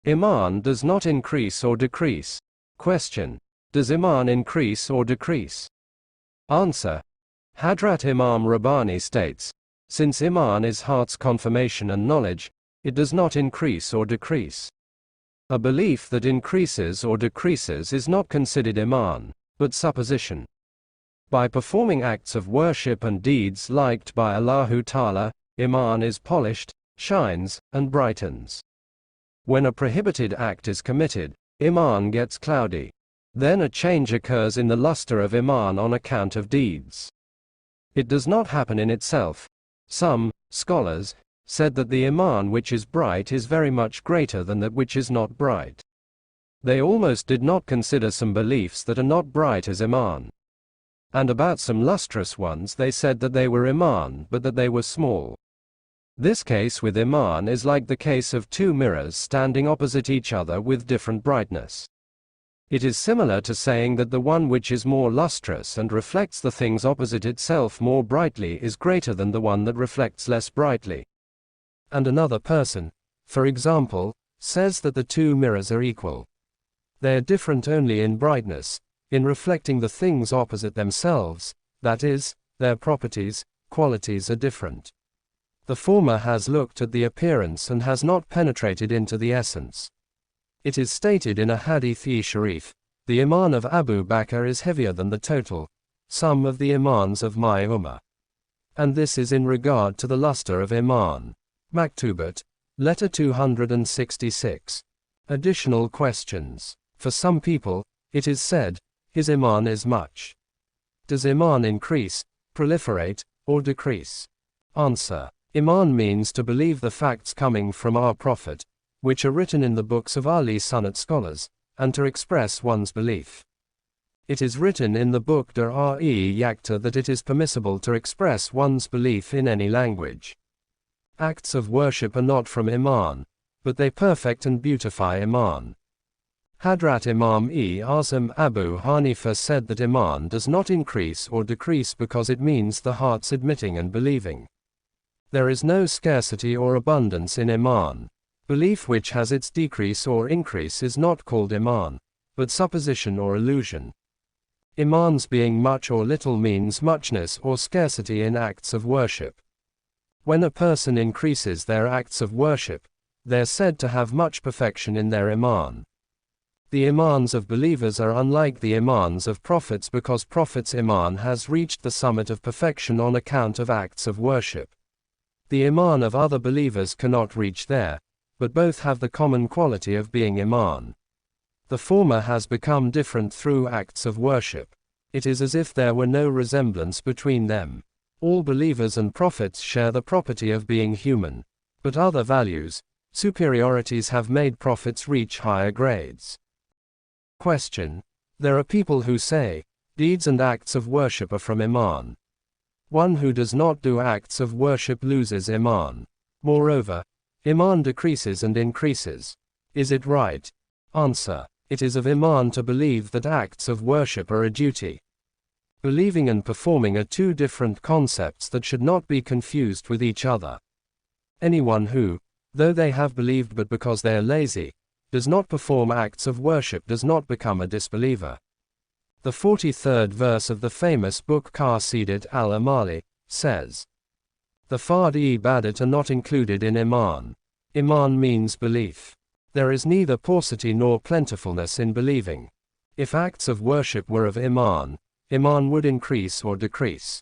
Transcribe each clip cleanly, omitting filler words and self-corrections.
Iman does not increase or decrease. Question. Does Iman increase or decrease? Answer. Hadrat Imam Rabbani states, since Iman is heart's confirmation and knowledge, it does not increase or decrease. A belief that increases or decreases is not considered Iman, but supposition. By performing acts of worship and deeds liked by Allahu Ta'ala, Iman is polished, shines, and brightens. When a prohibited act is committed, Iman gets cloudy. Then a change occurs in the luster of Iman on account of deeds. It does not happen in itself. Some scholars said that the Iman which is bright is very much greater than that which is not bright. They almost did not consider some beliefs that are not bright as Iman. And about some lustrous ones they said that they were Iman but that they were small. This case with Iman is like the case of two mirrors standing opposite each other with different brightness. It is similar to saying that the one which is more lustrous and reflects the things opposite itself more brightly is greater than the one that reflects less brightly. And another person, for example, says that the two mirrors are equal. They are different only in brightness, in reflecting the things opposite themselves, that is, their properties, qualities are different. The former has looked at the appearance and has not penetrated into the essence. It is stated in a hadith-i-sharif, the Iman of Abu Bakr is heavier than the total sum of the Imans of my Ummah. And this is in regard to the luster of Iman. Maktubat, letter 266. Additional questions. For some people, it is said, his Iman is much. Does Iman increase, proliferate, or decrease? Answer. Iman means to believe the facts coming from our Prophet, which are written in the books of Ali Sunnat scholars, and to express one's belief. It is written in the book Dar-e-Yakta that it is permissible to express one's belief in any language. Acts of worship are not from Iman, but they perfect and beautify Iman. Hadrat Imam-e-Azam Abu Hanifa said that Iman does not increase or decrease because it means the heart's admitting and believing. There is no scarcity or abundance in Iman. Belief which has its decrease or increase is not called Iman, but supposition or illusion. Iman's being much or little means muchness or scarcity in acts of worship. When a person increases their acts of worship, they are said to have much perfection in their Iman. The Imans of believers are unlike the Imans of prophets because prophets' Iman has reached the summit of perfection on account of acts of worship. The Iman of other believers cannot reach there, but both have the common quality of being Iman. The former has become different through acts of worship. It is as if there were no resemblance between them. All believers and prophets share the property of being human, but other values, superiorities have made prophets reach higher grades. Question. There are people who say, deeds and acts of worship are from Iman. One who does not do acts of worship loses Iman. Moreover, Iman decreases and increases. Is it right? Answer. It is of Iman to believe that acts of worship are a duty. Believing and performing are two different concepts that should not be confused with each other. Anyone who, though they have believed but because they are lazy, does not perform acts of worship does not become a disbeliever. The 43rd verse of the famous book Qasidat al-Amali says, the fard-e-ibadat are not included in Iman. Iman means belief. There is neither paucity nor plentifulness in believing. If acts of worship were of Iman, Iman would increase or decrease.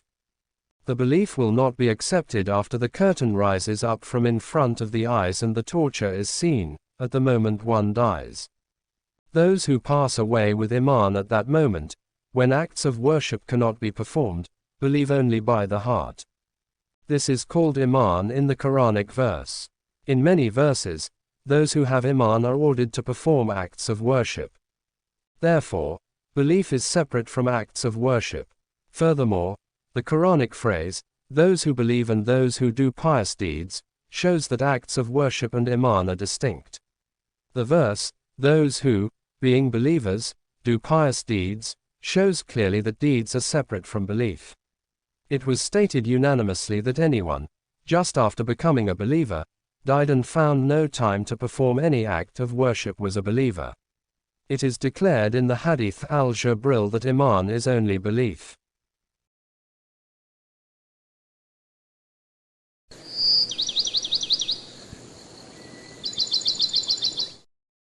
The belief will not be accepted after the curtain rises up from in front of the eyes and the torture is seen, at the moment one dies. Those who pass away with Iman at that moment, when acts of worship cannot be performed, believe only by the heart. This is called Iman in the Quranic verse. In many verses, those who have Iman are ordered to perform acts of worship. Therefore, belief is separate from acts of worship. Furthermore, the Quranic phrase, those who believe and those who do pious deeds, shows that acts of worship and Iman are distinct. The verse, those who, being believers, do pious deeds, shows clearly that deeds are separate from belief. It was stated unanimously that anyone, just after becoming a believer, died and found no time to perform any act of worship was a believer. It is declared in the Hadith al-Jabril that iman is only belief.